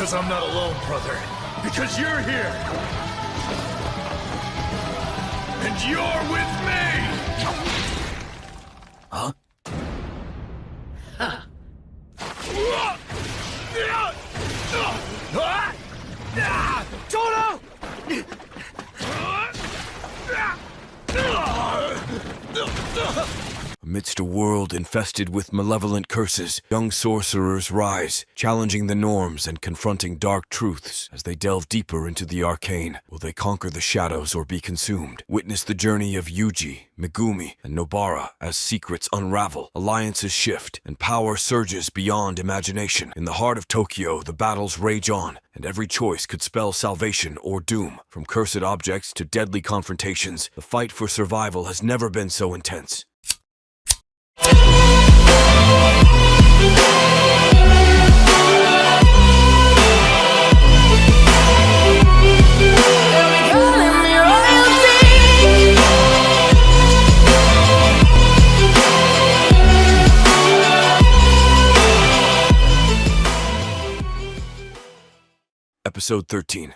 Because I'm not alone, brother. Because you're here. And you're with me! Huh? Toto! Amidst a world infested with malevolent curses, young sorcerers rise, challenging the norms and confronting dark truths. As they delve deeper into the arcane, will they conquer the shadows or be consumed? Witness the journey of Yuji, Megumi, and Nobara as secrets unravel, alliances shift, and power surges beyond imagination. In the heart of Tokyo, the battles rage on, and every choice could spell salvation or doom. From cursed objects to deadly confrontations, the fight for survival has never been so intense. Episode 13.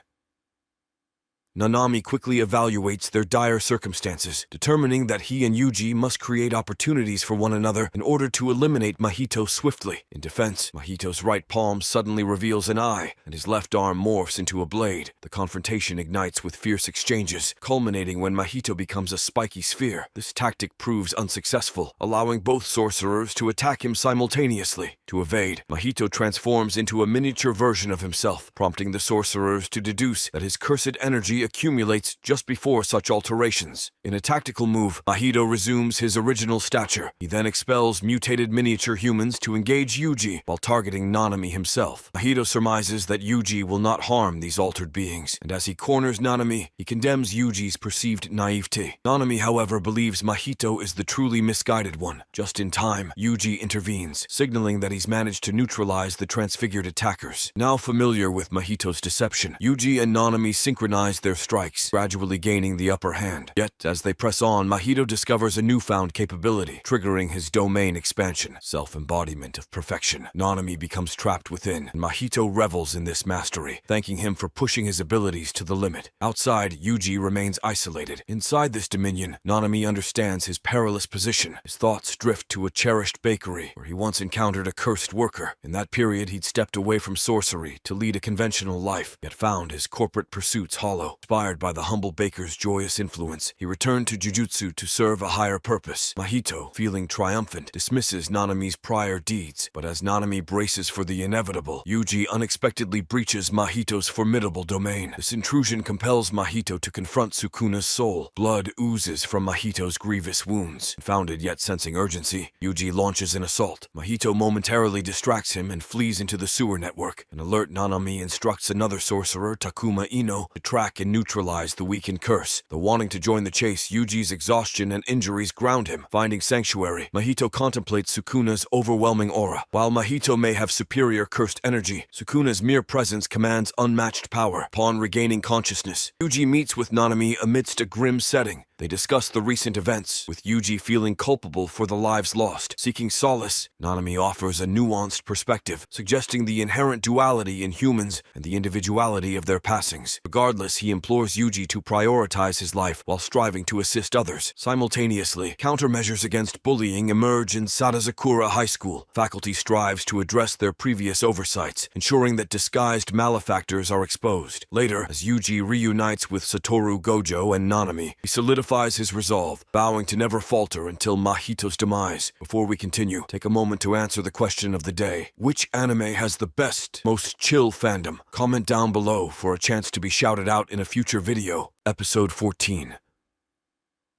Nanami quickly evaluates their dire circumstances, determining that he and Yuji must create opportunities for one another in order to eliminate Mahito swiftly. In defense, Mahito's right palm suddenly reveals an eye, and his left arm morphs into a blade. The confrontation ignites with fierce exchanges, culminating when Mahito becomes a spiky sphere. This tactic proves unsuccessful, allowing both sorcerers to attack him simultaneously. To evade, Mahito transforms into a miniature version of himself, prompting the sorcerers to deduce that his cursed energy accumulates just before such alterations. In a tactical move, Mahito resumes his original stature. He then expels mutated miniature humans to engage Yuji while targeting Nanami himself. Mahito surmises that Yuji will not harm these altered beings, and as he corners Nanami, he condemns Yuji's perceived naivety. Nanami, however, believes Mahito is the truly misguided one. Just in time, Yuji intervenes, signaling that he's managed to neutralize the transfigured attackers. Now familiar with Mahito's deception, Yuji and Nanami synchronize their strikes, gradually gaining the upper hand. Yet, as they press on, Mahito discovers a newfound capability, triggering his domain expansion, self-embodiment of perfection. Nanami becomes trapped within, and Mahito revels in this mastery, thanking him for pushing his abilities to the limit. Outside, Yuji remains isolated. Inside this dominion, Nanami understands his perilous position. His thoughts drift to a cherished bakery, where he once encountered a cursed worker. In that period, he'd stepped away from sorcery to lead a conventional life, yet found his corporate pursuits hollow. Inspired by the humble baker's joyous influence, he returned to Jujutsu to serve a higher purpose. Mahito, feeling triumphant, dismisses Nanami's prior deeds, but as Nanami braces for the inevitable, Yuji unexpectedly breaches Mahito's formidable domain. This intrusion compels Mahito to confront Sukuna's soul. Blood oozes from Mahito's grievous wounds. Confounded yet sensing urgency, Yuji launches an assault. Mahito momentarily distracts him and flees into the sewer network. An alert Nanami instructs another sorcerer, Takuma Ino, to track and neutralize the weakened curse. Though wanting to join the chase, Yuji's exhaustion and injuries ground him. Finding sanctuary, Mahito contemplates Sukuna's overwhelming aura. While Mahito may have superior cursed energy, Sukuna's mere presence commands unmatched power. Upon regaining consciousness, Yuji meets with Nanami amidst a grim setting. They discuss the recent events, with Yuji feeling culpable for the lives lost. Seeking solace, Nanami offers a nuanced perspective, suggesting the inherent duality in humans and the individuality of their passings. Regardless, he implores Yuji to prioritize his life while striving to assist others. Simultaneously, countermeasures against bullying emerge in Sadazakura High School. Faculty strives to address their previous oversights, ensuring that disguised malefactors are exposed. Later, as Yuji reunites with Satoru Gojo and Nanami, he solidifies his resolve, vowing to never falter until Mahito's demise. Before we continue, take a moment to answer the question of the day. Which anime has the best, most chill fandom? Comment down below for a chance to be shouted out in a future video. Episode 14.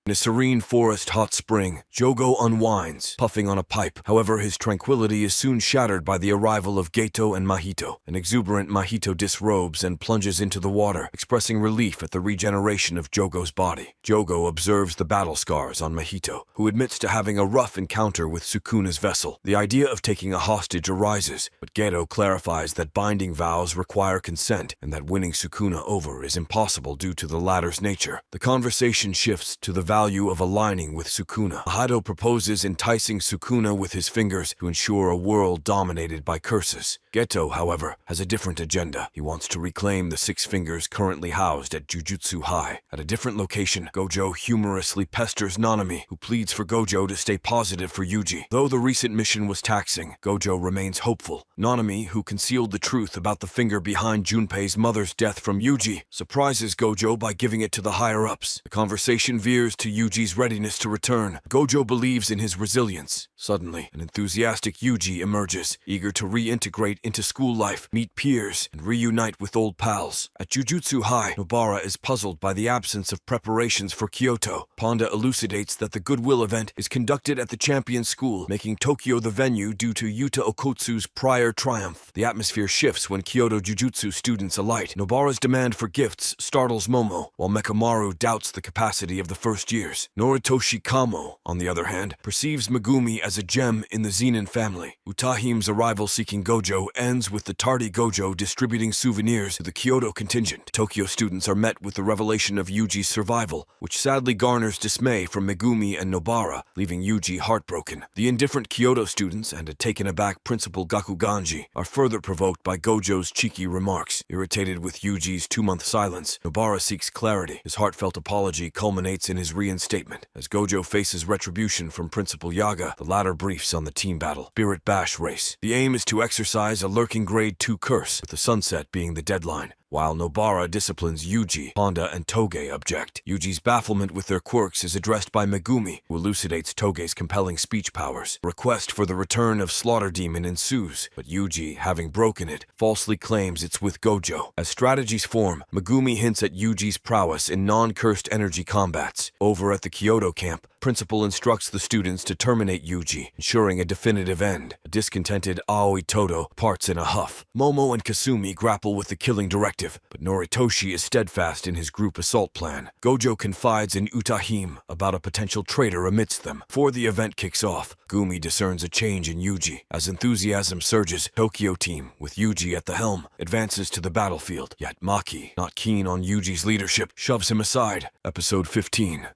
In a serene forest hot spring, Jogo unwinds, puffing on a pipe. However, his tranquility is soon shattered by the arrival of Geto and Mahito. An exuberant Mahito disrobes and plunges into the water, expressing relief at the regeneration of Jogo's body. Jogo observes the battle scars on Mahito, who admits to having a rough encounter with Sukuna's vessel. The idea of taking a hostage arises, but Geto clarifies that binding vows require consent and that winning Sukuna over is impossible due to the latter's nature. The conversation shifts to the value of aligning with Sukuna. Mahito proposes enticing Sukuna with his fingers to ensure a world dominated by curses. Geto, however, has a different agenda. He wants to reclaim the Six Fingers currently housed at Jujutsu High. At a different location, Gojo humorously pesters Nanami, who pleads for Gojo to stay positive for Yuji. Though the recent mission was taxing, Gojo remains hopeful. Nanami, who concealed the truth about the finger behind Junpei's mother's death from Yuji, surprises Gojo by giving it to the higher-ups. The conversation veers to Yuji's readiness to return. Gojo believes in his resilience. Suddenly, an enthusiastic Yuji emerges, eager to reintegrate into school life, meet peers, and reunite with old pals. At Jujutsu High, Nobara is puzzled by the absence of preparations for Kyoto. Panda elucidates that the Goodwill event is conducted at the champion school, making Tokyo the venue due to Yuta Okotsu's prior triumph. The atmosphere shifts when Kyoto Jujutsu students alight. Nobara's demand for gifts startles Momo, while Mekamaru doubts the capacity of the first years. Noritoshi Kamo, on the other hand, perceives Megumi as a gem in the Zenin family. Utahim's arrival seeking Gojo ends with the tardy Gojo distributing souvenirs to the Kyoto contingent. Tokyo students are met with the revelation of Yuji's survival, which sadly garners dismay from Megumi and Nobara, leaving Yuji heartbroken. The indifferent Kyoto students and a taken-aback Principal Gakuganji are further provoked by Gojo's cheeky remarks. Irritated with Yuji's 2-month silence, Nobara seeks clarity. His heartfelt apology culminates in his reinstatement. As Gojo faces retribution from Principal Yaga, the latter briefs on the team battle. Spirit Bash race. The aim is to exercise a lurking Grade 2 curse, with the sunset being the deadline. While Nobara disciplines Yuji, Panda and Toge object. Yuji's bafflement with their quirks is addressed by Megumi, who elucidates Toge's compelling speech powers. A request for the return of Slaughter Demon ensues, but Yuji, having broken it, falsely claims it's with Gojo. As strategies form, Megumi hints at Yuji's prowess in non-cursed energy combats. Over at the Kyoto camp, Principal instructs the students to terminate Yuji, ensuring a definitive end. A discontented Aoi Todo parts in a huff. Momo and Kasumi grapple with the killing directive, but Noritoshi is steadfast in his group assault plan. Gojo confides in Utahim about a potential traitor amidst them. Before the event kicks off, Gumi discerns a change in Yuji. As enthusiasm surges, Tokyo team, with Yuji at the helm, advances to the battlefield. Yet Maki, not keen on Yuji's leadership, shoves him aside. Episode 15.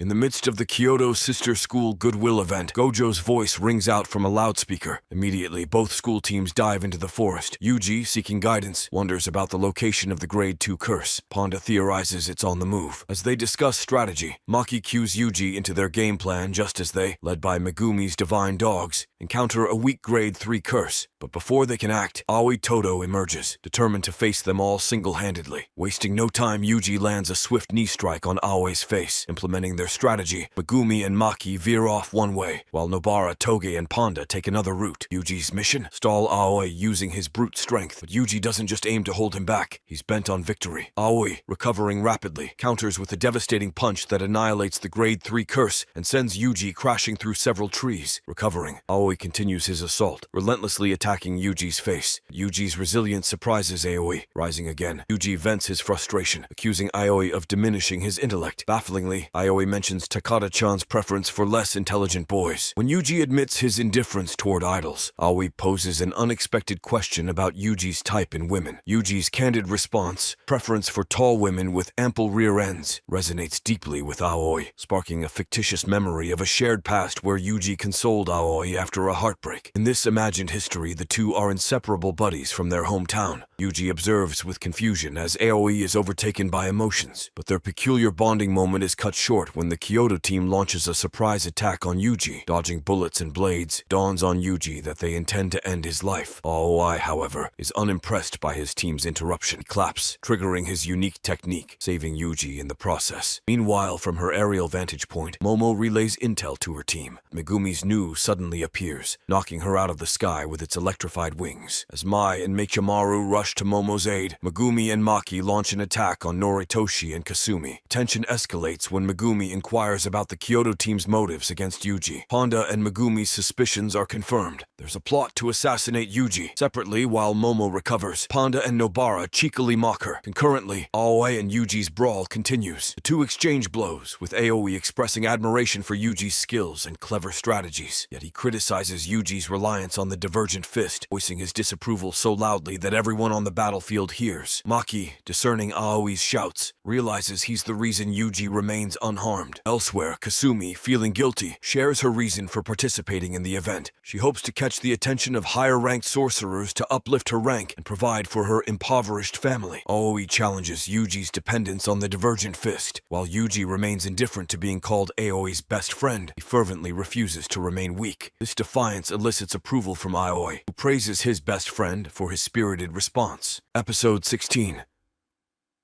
In the midst of the Kyoto Sister School Goodwill event, Gojo's voice rings out from a loudspeaker. Immediately, both school teams dive into the forest. Yuji, seeking guidance, wonders about the location of the Grade 2 curse. Panda theorizes it's on the move. As they discuss strategy, Maki cues Yuji into their game plan just as they, led by Megumi's divine dogs, encounter a weak Grade 3 curse. But before they can act, Aoi Todo emerges, determined to face them all single-handedly. Wasting no time, Yuji lands a swift knee strike on Aoi's face. Implementing their strategy, Megumi and Maki veer off one way, while Nobara, Toge, and Panda take another route. Yuji's mission? Stall Aoi using his brute strength, but Yuji doesn't just aim to hold him back. He's bent on victory. Aoi, recovering rapidly, counters with a devastating punch that annihilates the Grade 3 curse and sends Yuji crashing through several trees. Recovering, Aoi continues his assault, relentlessly attacking Yuji's face. Yuji's resilience surprises Aoi. Rising again, Yuji vents his frustration, accusing Aoi of diminishing his intellect. Bafflingly, Aoi mentions Takada-chan's preference for less intelligent boys. When Yuji admits his indifference toward idols, Aoi poses an unexpected question about Yuji's type in women. Yuji's candid response, preference for tall women with ample rear ends, resonates deeply with Aoi, sparking a fictitious memory of a shared past where Yuji consoled Aoi after a heartbreak. In this imagined history, the two are inseparable buddies from their hometown. Yuji observes with confusion as Aoi is overtaken by emotions, but their peculiar bonding moment is cut short when the Kyoto team launches a surprise attack on Yuji. Dodging bullets and blades, dawns on Yuji that they intend to end his life. Aoi, however, is unimpressed by his team's interruption. He claps, triggering his unique technique, saving Yuji in the process. Meanwhile, from her aerial vantage point, Momo relays intel to her team. Megumi's Nu suddenly appears, knocking her out of the sky with its electrified wings. As Mai and Meikimaru rush to Momo's aid, Megumi and Maki launch an attack on Noritoshi and Kasumi. Tension escalates when Megumi inquires about the Kyoto team's motives against Yuji. Panda and Megumi's suspicions are confirmed. There's a plot to assassinate Yuji. Separately, while Momo recovers, Panda and Nobara cheekily mock her. Concurrently, Aoi and Yuji's brawl continues. The two exchange blows, with Aoi expressing admiration for Yuji's skills and clever strategies. Yet he criticizes Yuji's reliance on the divergent fist, voicing his disapproval so loudly that everyone on the battlefield hears. Maki, discerning Aoi's shouts, realizes he's the reason Yuji remains unharmed. performed. Elsewhere, Kasumi, feeling guilty, shares her reason for participating in the event. She hopes to catch the attention of higher-ranked sorcerers to uplift her rank and provide for her impoverished family. Aoi challenges Yuji's dependence on the Divergent Fist. While Yuji remains indifferent to being called Aoi's best friend, he fervently refuses to remain weak. This defiance elicits approval from Aoi, who praises his best friend for his spirited response. Episode 16.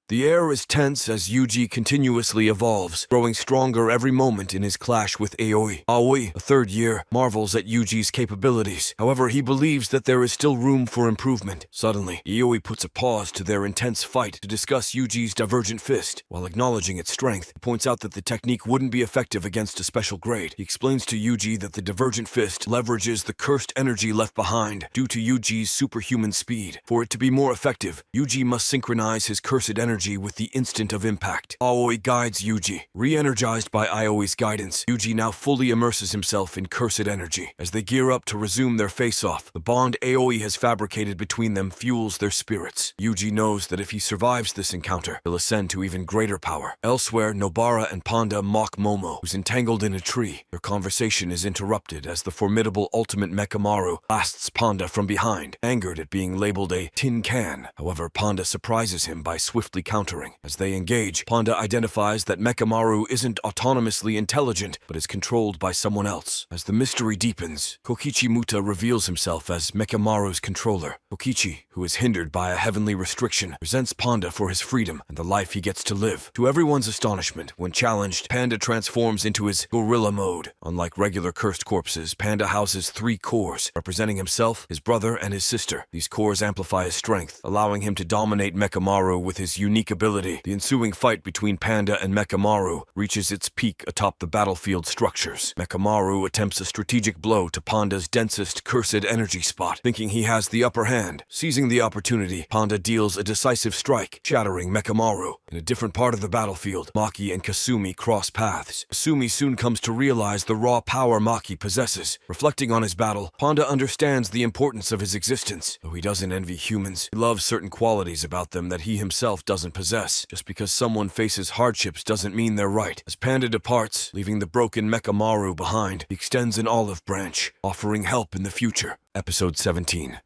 The air is tense as Yuji continuously evolves, growing stronger every moment in his clash with Aoi. Aoi, a third year, marvels at Yuji's capabilities. However, he believes that there is still room for improvement. Suddenly, Aoi puts a pause to their intense fight to discuss Yuji's Divergent Fist. While acknowledging its strength, he points out that the technique wouldn't be effective against a special grade. He explains to Yuji that the Divergent Fist leverages the cursed energy left behind due to Yuji's superhuman speed. For it to be more effective, Yuji must synchronize his cursed energy with the instant of impact. Aoi guides Yuji. Re-energized by Aoi's guidance, Yuji now fully immerses himself in cursed energy. As they gear up to resume their face-off, the bond Aoi has fabricated between them fuels their spirits. Yuji knows that if he survives this encounter, he'll ascend to even greater power. Elsewhere, Nobara and Panda mock Momo, who's entangled in a tree. Their conversation is interrupted as the formidable ultimate Mechamaru blasts Panda from behind, angered at being labeled a tin can. However, Panda surprises him by swiftly countering. As they engage, Panda identifies that Mechamaru isn't autonomously intelligent, but is controlled by someone else. As the mystery deepens, Kokichi Muta reveals himself as Mechamaru's controller. Kokichi, who is hindered by a heavenly restriction, resents Panda for his freedom and the life he gets to live. To everyone's astonishment, when challenged, Panda transforms into his gorilla mode. Unlike regular cursed corpses, Panda houses 3 cores, representing himself, his brother, and his sister. These cores amplify his strength, allowing him to dominate Mechamaru with his unique ability. The ensuing fight between Panda and Mechamaru reaches its peak atop the battlefield structures. Mechamaru attempts a strategic blow to Panda's densest cursed energy spot, thinking he has the upper hand. Seizing the opportunity, Panda deals a decisive strike, shattering Mechamaru. In a different part of the battlefield, Maki and Kasumi cross paths. Kasumi soon comes to realize the raw power Maki possesses. Reflecting on his battle, Panda understands the importance of his existence. Though he doesn't envy humans, he loves certain qualities about them that he himself doesn't possess. Just because someone faces hardships doesn't mean they're right. As Panda departs, leaving the broken Mechamaru behind, he extends an olive branch, offering help in the future. Episode 17.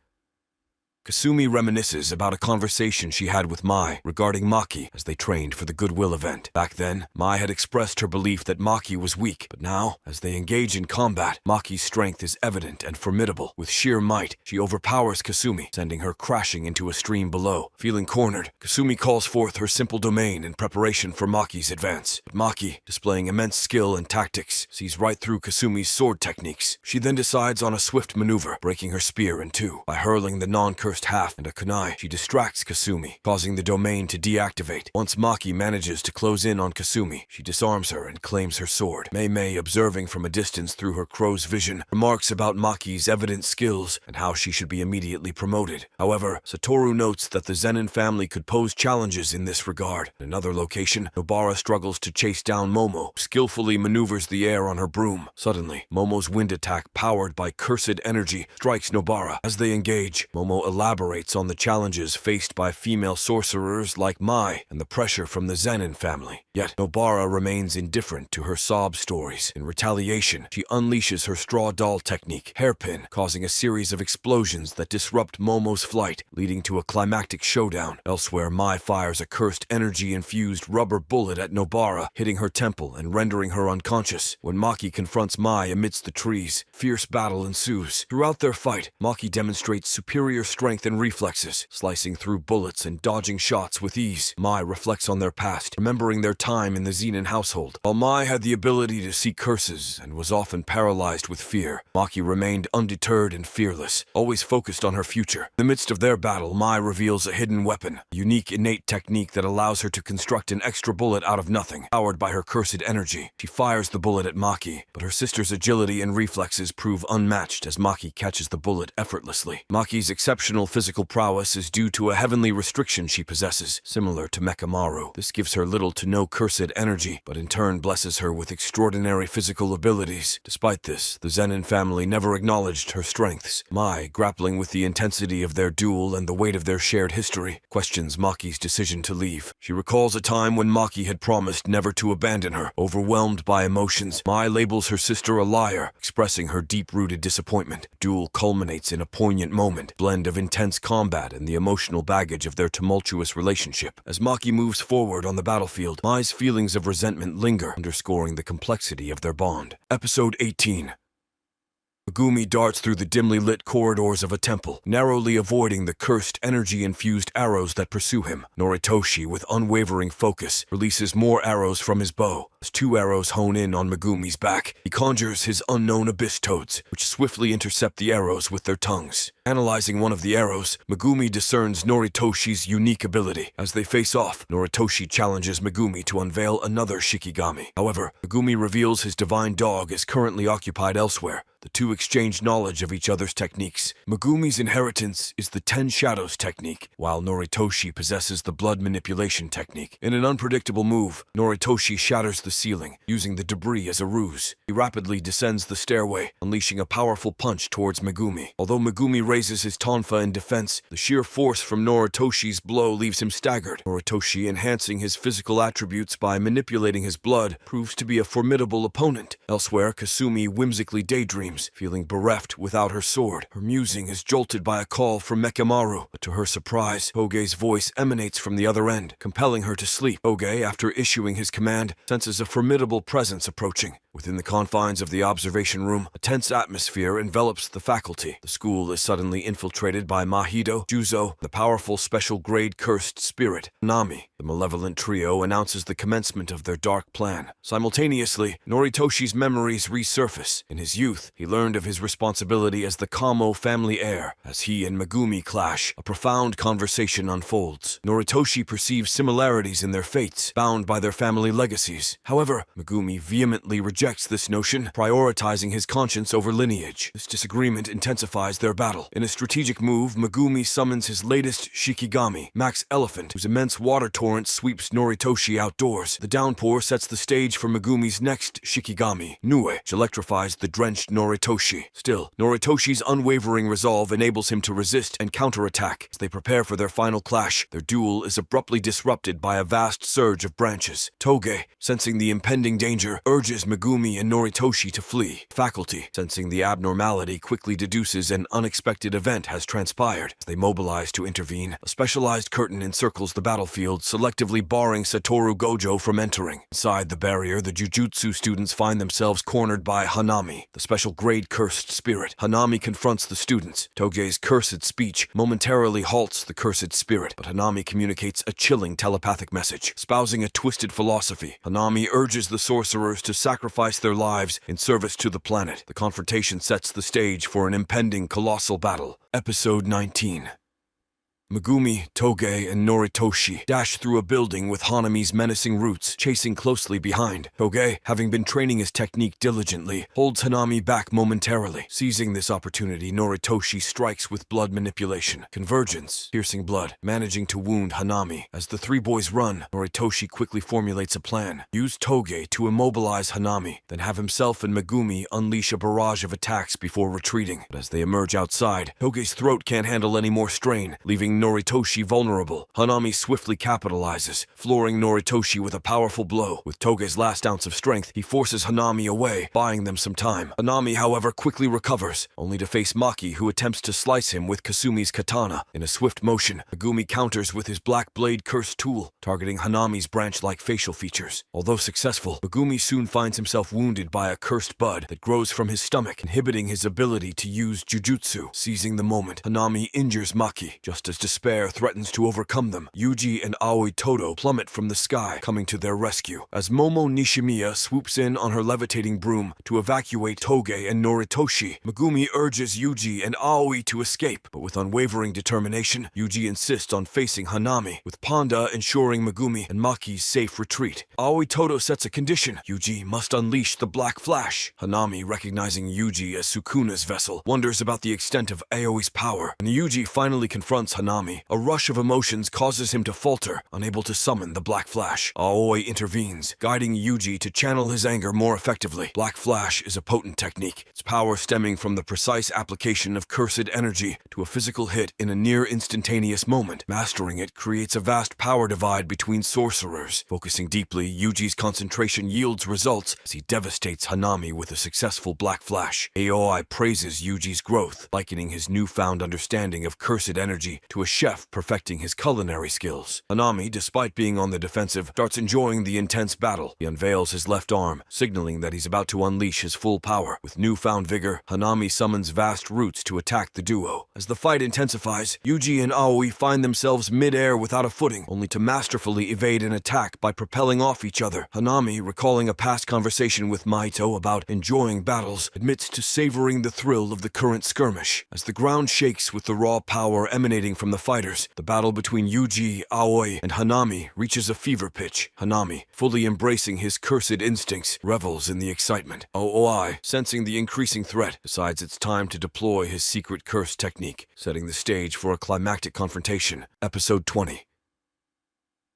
Kasumi reminisces about a conversation she had with Mai regarding Maki as they trained for the Goodwill event. Back then, Mai had expressed her belief that Maki was weak, but now, as they engage in combat, Maki's strength is evident and formidable. With sheer might, she overpowers Kasumi, sending her crashing into a stream below. Feeling cornered, Kasumi calls forth her simple domain in preparation for Maki's advance. But Maki, displaying immense skill and tactics, sees right through Kasumi's sword techniques. She then decides on a swift maneuver, breaking her spear in 2. By hurling the non-cursed half and a kunai, she distracts Kasumi, causing the domain to deactivate. Once Maki manages to close in on Kasumi, she disarms her and claims her sword. Mei, observing from a distance through her crow's vision, remarks about Maki's evident skills and how she should be immediately promoted. However, Satoru notes that the Zenin family could pose challenges in this regard. In another location, Nobara struggles to chase down Momo, who skillfully maneuvers the air on her broom. Suddenly, Momo's wind attack, powered by cursed energy, strikes Nobara. As they engage, Momo elaborates on the challenges faced by female sorcerers like Mai and the pressure from the Zenin family. Yet, Nobara remains indifferent to her sob stories. In retaliation, she unleashes her straw doll technique, Hairpin, causing a series of explosions that disrupt Momo's flight, leading to a climactic showdown. Elsewhere, Mai fires a cursed energy-infused rubber bullet at Nobara, hitting her temple and rendering her unconscious. When Maki confronts Mai amidst the trees, fierce battle ensues. Throughout their fight, Maki demonstrates superior strength and reflexes, slicing through bullets and dodging shots with ease. Mai reflects on their past, remembering their time in the Zenin household. While Mai had the ability to see curses and was often paralyzed with fear, Maki remained undeterred and fearless, always focused on her future. In the midst of their battle, Mai reveals a hidden weapon, a unique innate technique that allows her to construct an extra bullet out of nothing, powered by her cursed energy. She fires the bullet at Maki, but her sister's agility and reflexes prove unmatched as Maki catches the bullet effortlessly. Maki's exceptional exceptional physical prowess is due to a heavenly restriction she possesses, similar to Mekamaru. This gives her little to no cursed energy, but in turn blesses her with extraordinary physical abilities. Despite this, the Zenin family never acknowledged her strengths. Mai, grappling with the intensity of their duel and the weight of their shared history, questions Maki's decision to leave. She recalls a time when Maki had promised never to abandon her. Overwhelmed by emotions, Mai labels her sister a liar, expressing her deep-rooted disappointment. Duel culminates in a poignant moment, blend of intense combat and the emotional baggage of their tumultuous relationship. As Maki moves forward on the battlefield, Mai's feelings of resentment linger, underscoring the complexity of their bond. Episode 18. Megumi darts through the dimly lit corridors of a temple, narrowly avoiding the cursed, energy-infused arrows that pursue him. Noritoshi, with unwavering focus, releases more arrows from his bow. As 2 arrows hone in on Megumi's back, he conjures his unknown abyss toads, which swiftly intercept the arrows with their tongues. Analyzing one of the arrows, Megumi discerns Noritoshi's unique ability. As they face off, Noritoshi challenges Megumi to unveil another Shikigami. However, Megumi reveals his divine dog is currently occupied elsewhere. The two exchange knowledge of each other's techniques. Megumi's inheritance is the 10 Shadows technique, while Noritoshi possesses the blood manipulation technique. In an unpredictable move, Noritoshi shatters the ceiling, using the debris as a ruse. He rapidly descends the stairway, unleashing a powerful punch towards Megumi. Although Megumi raises his tonfa in defense, the sheer force from Noritoshi's blow leaves him staggered. Noritoshi, enhancing his physical attributes by manipulating his blood, proves to be a formidable opponent. Elsewhere, Kasumi whimsically daydreams, feeling bereft without her sword. Her musing is jolted by a call from Mekamaru, but to her surprise, Toge's voice emanates from the other end, compelling her to sleep. Toge, after issuing his command, senses a formidable presence approaching. Within the confines of the observation room, a tense atmosphere envelops the faculty. The school is suddenly infiltrated by Mahido, Juzo, the powerful special-grade cursed spirit, Nami. The malevolent trio announces the commencement of their dark plan. Simultaneously, Noritoshi's memories resurface. In his youth, he learned of his responsibility as the Kamo family heir. As he and Megumi clash, a profound conversation unfolds. Noritoshi perceives similarities in their fates, bound by their family legacies. However, Megumi vehemently rejects this notion, prioritizing his conscience over lineage. This disagreement intensifies their battle. In a strategic move, Megumi summons his latest Shikigami, Max Elephant, whose immense water torrent sweeps Noritoshi outdoors. The downpour sets the stage for Megumi's next Shikigami, Nue, which electrifies the drenched Noritoshi. Still, Noritoshi's unwavering resolve enables him to resist and counterattack. As they prepare for their final clash, their duel is abruptly disrupted by a vast surge of branches. Toge, sensing the impending danger, urges Megumi and Noritoshi to flee. Faculty, sensing the abnormality, quickly deduces an unexpected event has transpired. As they mobilize to intervene, a specialized curtain encircles the battlefield, selectively barring Satoru Gojo from entering. Inside the barrier, the Jujutsu students find themselves cornered by Hanami, the special-grade cursed spirit. Hanami confronts the students. Toge's cursed speech momentarily halts the cursed spirit, but Hanami communicates a chilling telepathic message. Espousing a twisted philosophy, Hanami urges the sorcerers to sacrifice their lives in service to the planet. The confrontation sets the stage for an impending colossal battle. Episode 19. Megumi, Toge, and Noritoshi dash through a building with Hanami's menacing roots chasing closely behind. Toge, having been training his technique diligently, holds Hanami back momentarily. Seizing this opportunity, Noritoshi strikes with blood manipulation. Convergence, piercing blood, managing to wound Hanami. As the three boys run, Noritoshi quickly formulates a plan. Use Toge to immobilize Hanami, then have himself and Megumi unleash a barrage of attacks before retreating. But as they emerge outside, Toge's throat can't handle any more strain, leaving Noritoshi vulnerable. Hanami swiftly capitalizes, flooring Noritoshi with a powerful blow. With Toge's last ounce of strength, he forces Hanami away, buying them some time. Hanami, however, quickly recovers, only to face Maki, who attempts to slice him with Kasumi's katana. In a swift motion, Megumi counters with his black blade cursed tool, targeting Hanami's branch-like facial features. Although successful, Megumi soon finds himself wounded by a cursed bud that grows from his stomach, inhibiting his ability to use Jujutsu. Seizing the moment, Hanami injures Maki, just as despair threatens to overcome them, Yuji and Aoi Todo plummet from the sky, coming to their rescue. As Momo Nishimiya swoops in on her levitating broom to evacuate Toge and Noritoshi, Megumi urges Yuji and Aoi to escape, but with unwavering determination, Yuji insists on facing Hanami, with Panda ensuring Megumi and Maki's safe retreat. Aoi Todo sets a condition: Yuji must unleash the Black Flash. Hanami, recognizing Yuji as Sukuna's vessel, wonders about the extent of Aoi's power. When Yuji finally confronts Hanami, a rush of emotions causes him to falter, unable to summon the Black Flash. Aoi intervenes, guiding Yuji to channel his anger more effectively. Black Flash is a potent technique, its power stemming from the precise application of cursed energy to a physical hit in a near-instantaneous moment. Mastering it creates a vast power divide between sorcerers. Focusing deeply, Yuji's concentration yields results as he devastates Hanami with a successful Black Flash. Aoi praises Yuji's growth, likening his newfound understanding of cursed energy to a chef perfecting his culinary skills. Hanami, despite being on the defensive, starts enjoying the intense battle. He unveils his left arm, signaling that he's about to unleash his full power. With newfound vigor, Hanami summons vast roots to attack the duo. As the fight intensifies, Yuji and Aoi find themselves mid-air without a footing, only to masterfully evade an attack by propelling off each other. Hanami, recalling a past conversation with Maito about enjoying battles, admits to savoring the thrill of the current skirmish. As the ground shakes with the raw power emanating from the fighters, the battle between Yuji, Aoi, and Hanami reaches a fever pitch. Hanami, fully embracing his cursed instincts, revels in the excitement. Aoi, sensing the increasing threat, decides it's time to deploy his secret curse technique, setting the stage for a climactic confrontation. Episode 20.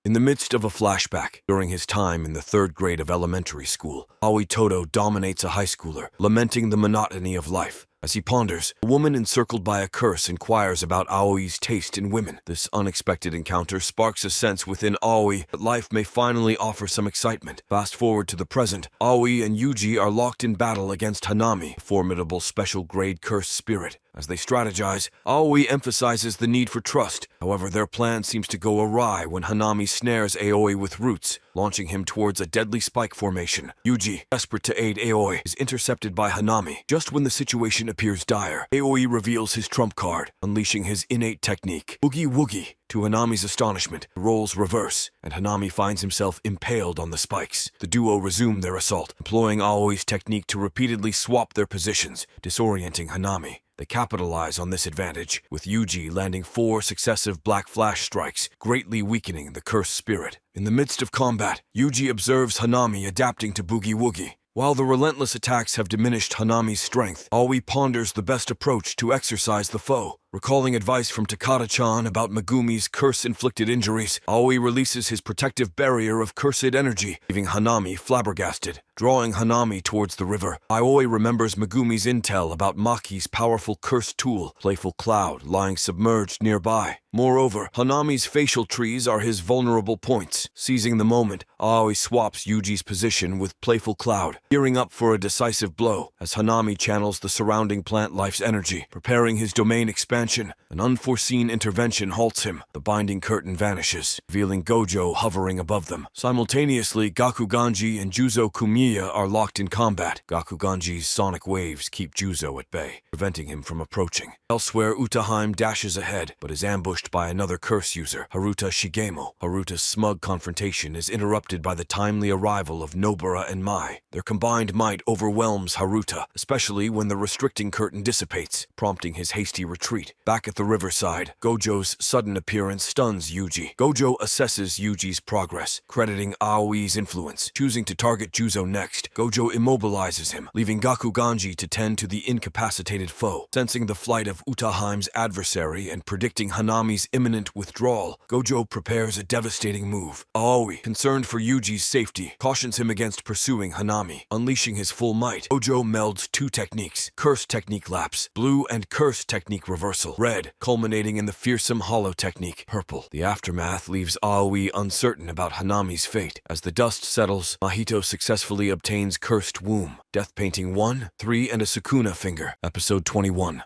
In the midst of a flashback, during his time in the 3rd grade of elementary school, Aoi Todo dominates a high schooler, lamenting the monotony of life. As he ponders, a woman encircled by a curse inquires about Aoi's taste in women. This unexpected encounter sparks a sense within Aoi that life may finally offer some excitement. Fast forward to the present, Aoi and Yuji are locked in battle against Hanami, a formidable special grade cursed spirit. As they strategize, Aoi emphasizes the need for trust. However, their plan seems to go awry when Hanami snares Aoi with roots, launching him towards a deadly spike formation. Yuji, desperate to aid Aoi, is intercepted by Hanami. Just when the situation appears dire, Aoi reveals his trump card, unleashing his innate technique, Boogie Woogie. To Hanami's astonishment, the roles reverse, and Hanami finds himself impaled on the spikes. The duo resume their assault, employing Aoi's technique to repeatedly swap their positions, disorienting Hanami. They capitalize on this advantage, with Yuji landing 4 successive Black Flash strikes, greatly weakening the cursed spirit. In the midst of combat, Yuji observes Hanami adapting to Boogie Woogie. While the relentless attacks have diminished Hanami's strength, Aoi ponders the best approach to exorcise the foe. Recalling advice from Takada-chan about Megumi's curse-inflicted injuries, Aoi releases his protective barrier of cursed energy, leaving Hanami flabbergasted. Drawing Hanami towards the river, Aoi remembers Megumi's intel about Maki's powerful cursed tool, Playful Cloud, lying submerged nearby. Moreover, Hanami's facial trees are his vulnerable points. Seizing the moment, Aoi swaps Yuji's position with Playful Cloud, gearing up for a decisive blow as Hanami channels the surrounding plant life's energy, preparing his domain expansion. An unforeseen intervention halts him. The binding curtain vanishes, revealing Gojo hovering above them. Simultaneously, Gakuganji and Juzo Kumiya are locked in combat. Gakuganji's sonic waves keep Juzo at bay, preventing him from approaching. Elsewhere, Utaheim dashes ahead, but is ambushed by another curse user, Haruta Shigemo. Haruta's smug confrontation is interrupted by the timely arrival of Nobara and Mai. Their combined might overwhelms Haruta, especially when the restricting curtain dissipates, prompting his hasty retreat. Back at the riverside, Gojo's sudden appearance stuns Yuji. Gojo assesses Yuji's progress, crediting Aoi's influence. Choosing to target Juzo next, Gojo immobilizes him, leaving Gakuganji to tend to the incapacitated foe. Sensing the flight of Utaheim's adversary and predicting Hanami's imminent withdrawal, Gojo prepares a devastating move. Aoi, concerned for Yuji's safety, cautions him against pursuing Hanami. Unleashing his full might, Gojo melds 2 techniques, Curse Technique Lapse, Blue, and Curse Technique Reversal, Red, culminating in the fearsome Hollow Technique, Purple. The aftermath leaves Aoi uncertain about Hanami's fate. As the dust settles, Mahito successfully obtains Cursed Womb, Death Painting 1, 3, and a Sukuna Finger. Episode 21.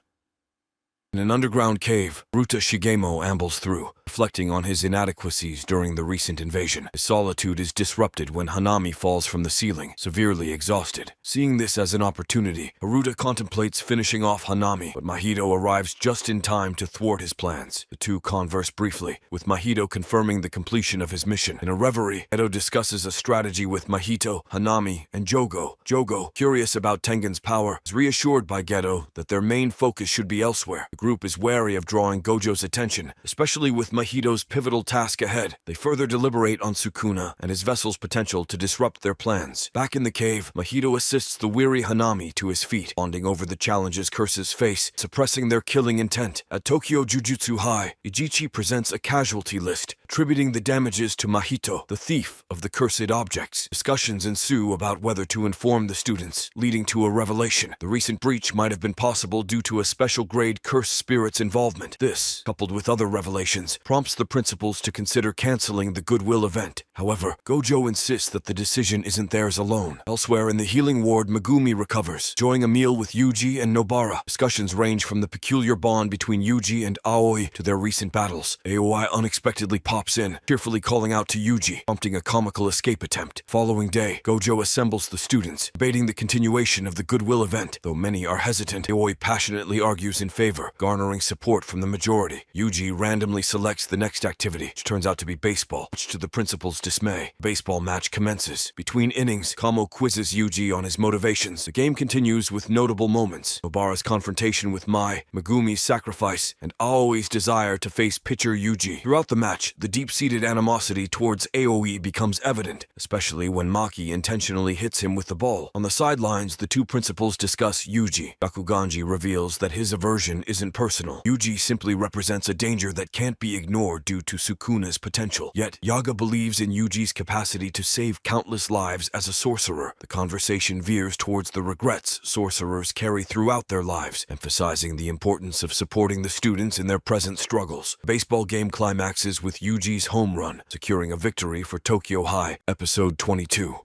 In an underground cave, Ruta Shigemo ambles through, reflecting on his inadequacies during the recent invasion. His solitude is disrupted when Hanami falls from the ceiling, severely exhausted. Seeing this as an opportunity, Haruta contemplates finishing off Hanami, but Mahito arrives just in time to thwart his plans. The two converse briefly, with Mahito confirming the completion of his mission. In a reverie, Edo discusses a strategy with Mahito, Hanami, and Jogo. Jogo, curious about Tengen's power, is reassured by Geto that their main focus should be elsewhere. The group is wary of drawing Gojo's attention, especially with Mahito's pivotal task ahead. They further deliberate on Sukuna and his vessel's potential to disrupt their plans. Back in the cave, Mahito assists the weary Hanami to his feet, bonding over the challenges curses face, suppressing their killing intent. At Tokyo Jujutsu High, Ijichi presents a casualty list, attributing the damages to Mahito, the thief of the cursed objects. Discussions ensue about whether to inform the students, leading to a revelation. The recent breach might have been possible due to a special grade cursed spirit's involvement. This, coupled with other revelations, prompts the principals to consider canceling the Goodwill event. However, Gojo insists that the decision isn't theirs alone. Elsewhere in the healing ward, Megumi recovers, enjoying a meal with Yuji and Nobara. Discussions range from the peculiar bond between Yuji and Aoi to their recent battles. Aoi unexpectedly pops in, tearfully calling out to Yuji, prompting a comical escape attempt. Following day, Gojo assembles the students, debating the continuation of the Goodwill event. Though many are hesitant, Aoi passionately argues in favor, garnering support from the majority. Yuji randomly selects the next activity, which turns out to be baseball, much to the principal's dismay. The baseball match commences. Between innings, Kamo quizzes Yuji on his motivations. The game continues with notable moments: Nobara's confrontation with Mai, Megumi's sacrifice, and Aoi's desire to face pitcher Yuji. Throughout the match, the deep-seated animosity towards Aoi becomes evident, especially when Maki intentionally hits him with the ball. On the sidelines, the two principals discuss Yuji. Bakuganji reveals that his aversion isn't personal. Yuji simply represents a danger that can't be ignored due to Sukuna's potential. Yet, Yaga believes in Yuji's capacity to save countless lives as a sorcerer. The conversation veers towards the regrets sorcerers carry throughout their lives, emphasizing the importance of supporting the students in their present struggles. The baseball game climaxes with Yuji's home run, securing a victory for Tokyo High, episode 22.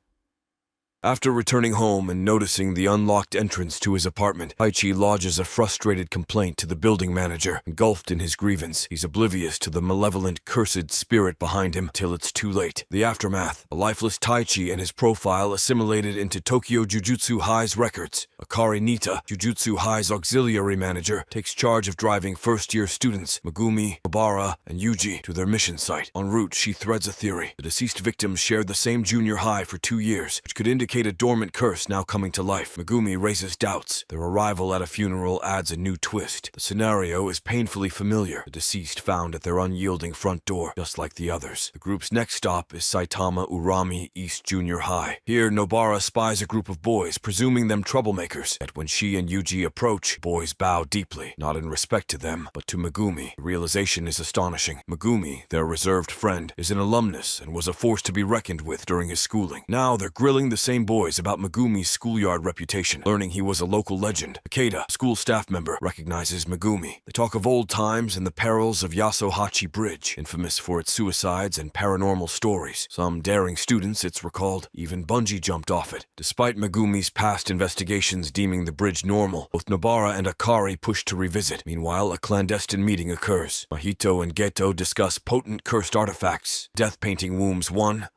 After returning home and noticing the unlocked entrance to his apartment, Haichi lodges a frustrated complaint to the building manager. Engulfed in his grievance, he's oblivious to the malevolent, cursed spirit behind him till it's too late. The aftermath: a lifeless Taichi and his profile assimilated into Tokyo Jujutsu High's records. Akari Nita, Jujutsu High's auxiliary manager, takes charge of driving first-year students, Megumi, Obara, and Yuji, to their mission site. En route, she threads a theory. The deceased victims shared the same junior high for 2 years, which could indicate a dormant curse now coming to life. Megumi raises doubts. Their arrival at a funeral adds a new twist. The scenario is painfully familiar. The deceased found at their unyielding front door, just like the others. The group's next stop is Saitama Urami East Junior High. Here, Nobara spies a group of boys, presuming them troublemakers. Yet when she and Yuji approach, boys bow deeply, not in respect to them, but to Megumi. The realization is astonishing. Megumi, their reserved friend, is an alumnus and was a force to be reckoned with during his schooling. Now they're grilling the same boys about Megumi's schoolyard reputation. Learning he was a local legend, Ikeda, school staff member, recognizes Megumi. They talk of old times and the perils of Yasuhachi Bridge, infamous for its suicides and paranormal stories. Some daring students, it's recalled, even bungee jumped off it. Despite Megumi's past investigations deeming the bridge normal, both Nobara and Akari push to revisit. Meanwhile, a clandestine meeting occurs. Mahito and Geto discuss potent cursed artifacts, death painting wombs 1-3.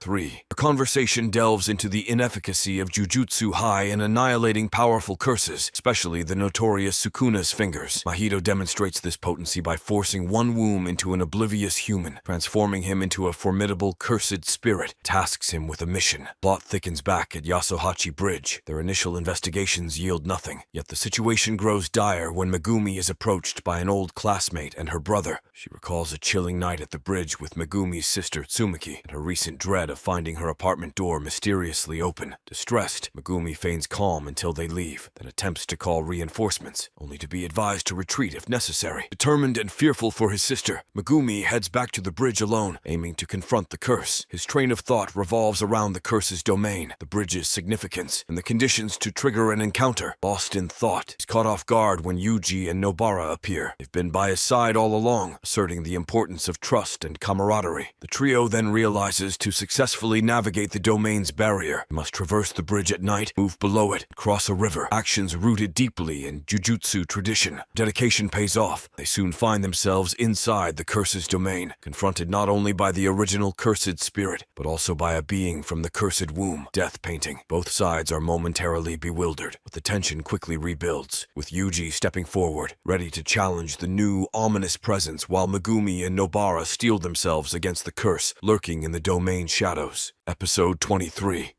The conversation delves into the inefficacy of Jujutsu High in annihilating powerful curses, especially the notorious Sukuna's fingers. Mahito demonstrates this potency by forcing one womb into an oblivious human, transforming him into a formidable cursed spirit, tasks him with a mission. Plot thickens back at Yasuhachi Bridge. Their initial investigations yield nothing, yet the situation grows dire when Megumi is approached by an old classmate and her brother. She recalls a chilling night at the bridge with Megumi's sister Tsumiki and her recent dread of finding her apartment door mysteriously open. Distressed, Megumi feigns calm until they leave, then attempts to call reinforcements, only to be advised to retreat if necessary. Determined and fearful for his sister, Megumi heads back to the bridge alone, aiming to confront the curse. His train of thought revolves around the curse's domain, the bridge's significance, and the conditions to trigger an encounter. Lost in thought, he's caught off guard when Yuji and Nobara appear. They've been by his side all along, asserting the importance of trust and camaraderie. The trio then realizes to successfully navigate the domain's barrier, he must traverse the bridge at night, move below it, cross a river. Actions rooted deeply in Jujutsu tradition. Dedication pays off. They soon find themselves inside the curse's domain, confronted not only by the original cursed spirit, but also by a being from the cursed womb, Death Painting. Both sides are momentarily bewildered, but the tension quickly rebuilds, with Yuji stepping forward, ready to challenge the new, ominous presence, while Megumi and Nobara steel themselves against the curse lurking in the domain shadows. Episode 23.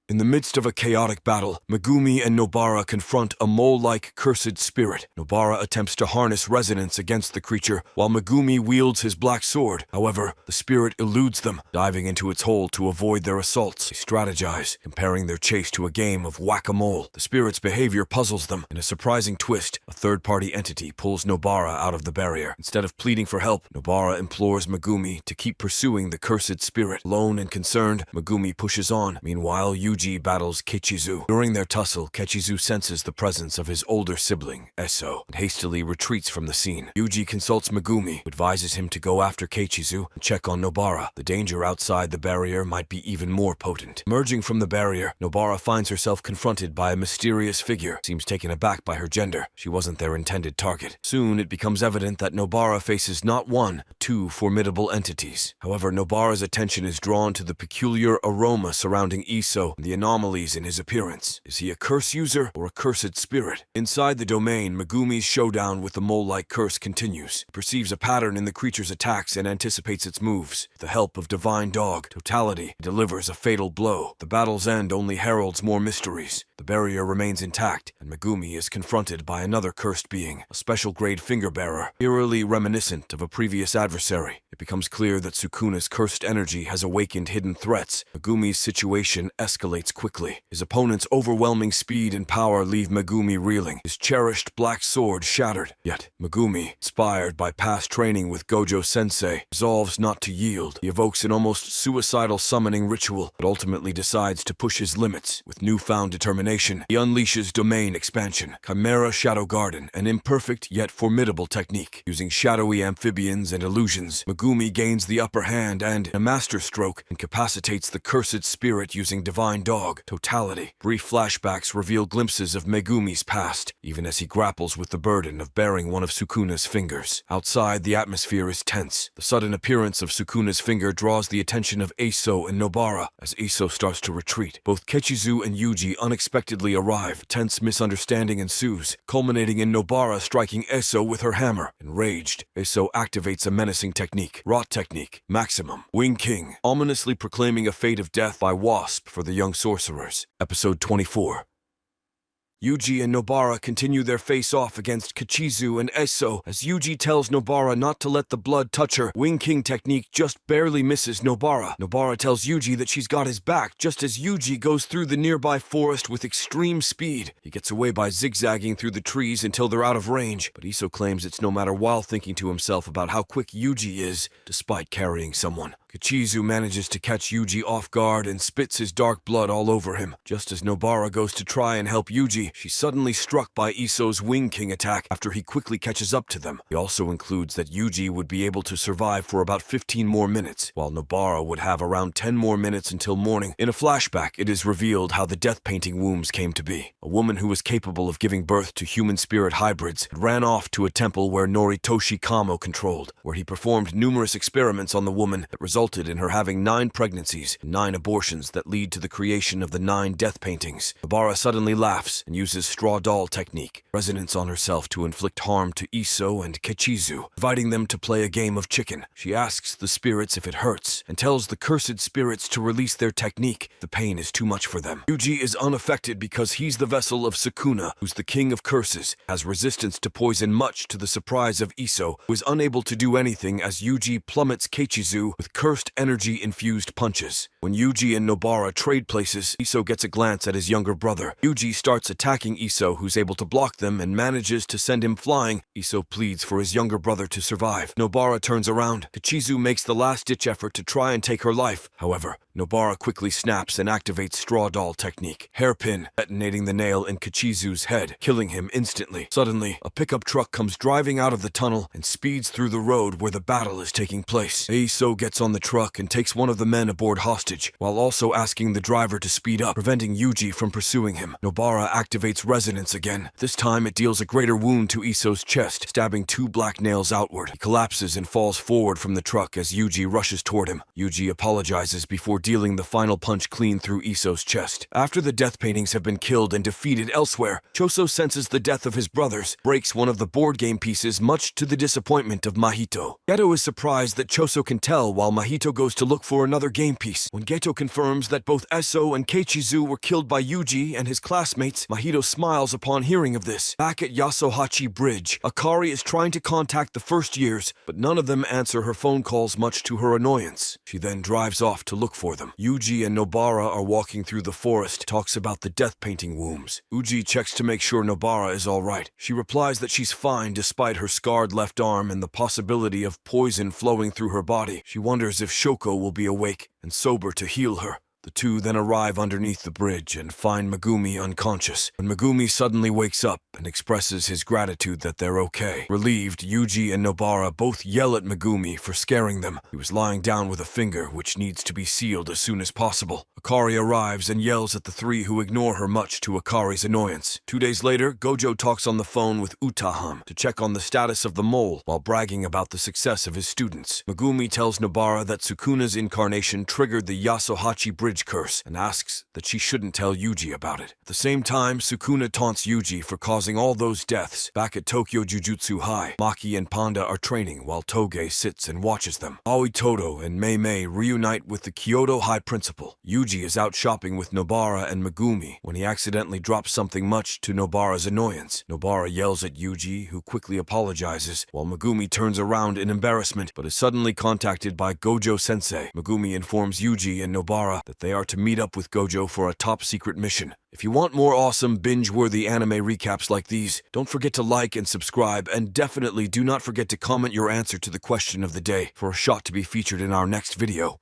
In the midst of a chaotic battle, Megumi and Nobara confront a mole-like cursed spirit. Nobara attempts to harness resonance against the creature, while Megumi wields his black sword. However, the spirit eludes them, diving into its hole to avoid their assaults. They strategize, comparing their chase to a game of whack-a-mole. The spirit's behavior puzzles them. In a surprising twist, a third-party entity pulls Nobara out of the barrier. Instead of pleading for help, Nobara implores Megumi to keep pursuing the cursed spirit. Alone and concerned, Megumi pushes on. Meanwhile, Yuji battles Kechizu. During their tussle, Kechizu senses the presence of his older sibling, Eso, and hastily retreats from the scene. Yuji consults Megumi, who advises him to go after Kechizu and check on Nobara. The danger outside the barrier might be even more potent. Emerging from the barrier, Nobara finds herself confronted by a mysterious figure. Seems taken aback by her gender. She wasn't their intended target. Soon, it becomes evident that Nobara faces not one, but two formidable entities. However, Nobara's attention is drawn to the peculiar aroma surrounding Eso and the anomalies in his appearance. Is he a curse user or a cursed spirit? Inside the domain, Megumi's showdown with the mole-like curse continues. He perceives a pattern in the creature's attacks and anticipates its moves. With the help of Divine Dog, Totality, he delivers a fatal blow. The battle's end only heralds more mysteries. The barrier remains intact, and Megumi is confronted by another cursed being, a special-grade finger-bearer, eerily reminiscent of a previous adversary. It becomes clear that Sukuna's cursed energy has awakened hidden threats. Megumi's situation escalates quickly. His opponent's overwhelming speed and power leave Megumi reeling, his cherished black sword shattered. Yet, Megumi, inspired by past training with Gojo Sensei, resolves not to yield. He evokes an almost suicidal summoning ritual, but ultimately decides to push his limits. With newfound determination, he unleashes domain expansion, Chimera Shadow Garden, an imperfect yet formidable technique. Using shadowy amphibians and illusions, Megumi gains the upper hand and, in a masterstroke, incapacitates the cursed spirit using Divine Dog, Totality. Brief flashbacks reveal glimpses of Megumi's past, even as he grapples with the burden of bearing one of Sukuna's fingers. Outside, the atmosphere is tense. The sudden appearance of Sukuna's finger draws the attention of Eso and Nobara. As Eso starts to retreat, both Kechizu and Yuji unexpectedly arrive. Tense misunderstanding ensues, culminating in Nobara striking Eso with her hammer. Enraged, Eso activates a menacing technique, Rot Technique, Maximum, Wing King, ominously proclaiming a fate of death by wasp for the young sorcerers. Episode 24. Yuji and Nobara continue their face-off against Kechizu and Eso as Yuji tells Nobara not to let the blood touch her. Wing King technique just barely misses Nobara. Nobara tells Yuji that she's got his back just as Yuji goes through the nearby forest with extreme speed. He gets away by zigzagging through the trees until they're out of range, but Eso claims it's no matter while thinking to himself about how quick Yuji is, despite carrying someone. Kechizu manages to catch Yuji off guard and spits his dark blood all over him. Just as Nobara goes to try and help Yuji, she's suddenly struck by Iso's Wing King attack after he quickly catches up to them. He also includes that Yuji would be able to survive for about 15 more minutes, while Nobara would have around 10 more minutes until morning. In a flashback, it is revealed how the Death Painting wombs came to be. A woman who was capable of giving birth to human-spirit hybrids ran off to a temple where Noritoshi Kamo controlled, where he performed numerous experiments on the woman that resulted in her having 9 pregnancies and 9 abortions that lead to the creation of the 9 death paintings. Nobara suddenly laughs and uses straw doll technique, resonance on herself to inflict harm to Iso and Kechizu, inviting them to play a game of chicken. She asks the spirits if it hurts and tells the cursed spirits to release their technique. The pain is too much for them. Yuji is unaffected because he's the vessel of Sukuna, who's the king of curses, has resistance to poison much to the surprise of Iso, who is unable to do anything as Yuji plummets Kechizu with cursed energy-infused punches. When Yuji and Nobara trade places, Iso gets a glance at his younger brother. Yuji starts attacking Iso, who's able to block them and manages to send him flying. Iso pleads for his younger brother to survive. Nobara turns around. Kechizu makes the last-ditch effort to try and take her life. However, Nobara quickly snaps and activates straw doll technique, hairpin, detonating the nail in Kachizu's head, killing him instantly. Suddenly, a pickup truck comes driving out of the tunnel and speeds through the road where the battle is taking place. Eiso gets on the truck and takes one of the men aboard hostage, while also asking the driver to speed up, preventing Yuji from pursuing him. Nobara activates resonance again. This time it deals a greater wound to Iso's chest, stabbing 2 black nails outward. He collapses and falls forward from the truck as Yuji rushes toward him. Yuji apologizes before dealing the final punch clean through Iso's chest. After the death paintings have been killed and defeated elsewhere, Choso senses the death of his brothers, breaks one of the board game pieces much to the disappointment of Mahito. Geto is surprised that Choso can tell while Mahito goes to look for another game piece. When Geto confirms that both Eso and Keichizu were killed by Yuji and his classmates, Mahito smiles upon hearing of this. Back at Yasuhachi Bridge, Akari is trying to contact the first years, but none of them answer her phone calls much to her annoyance. She then drives off to look for them. Yuji and Nobara are walking through the forest, talks about the death painting wounds. Uji checks to make sure Nobara is alright. She replies that she's fine despite her scarred left arm and the possibility of poison flowing through her body. She wonders if Shoko will be awake and sober to heal her. The two then arrive underneath the bridge and find Megumi unconscious. When Megumi suddenly wakes up and expresses his gratitude that they're okay. Relieved, Yuji and Nobara both yell at Megumi for scaring them. He was lying down with a finger, which needs to be sealed as soon as possible. Akari arrives and yells at the three, who ignore her much to Akari's annoyance. 2 days later, Gojo talks on the phone with Utaham to check on the status of the mole while bragging about the success of his students. Megumi tells Nobara that Sukuna's incarnation triggered the Yasuhachi Bridge curse and asks that she shouldn't tell Yuji about it. At the same time, Sukuna taunts Yuji for causing all those deaths. Back at Tokyo Jujutsu High, Maki and Panda are training while Toge sits and watches them. Aoi Todo and Mei Mei reunite with the Kyoto High principal. Yuji is out shopping with Nobara and Megumi when he accidentally drops something much to Nobara's annoyance. Nobara yells at Yuji, who quickly apologizes, while Megumi turns around in embarrassment but is suddenly contacted by Gojo Sensei. Megumi informs Yuji and Nobara that they are to meet up with Gojo for a top-secret mission. If you want more awesome, binge-worthy anime recaps like these, don't forget to like and subscribe, and definitely do not forget to comment your answer to the question of the day for a shot to be featured in our next video.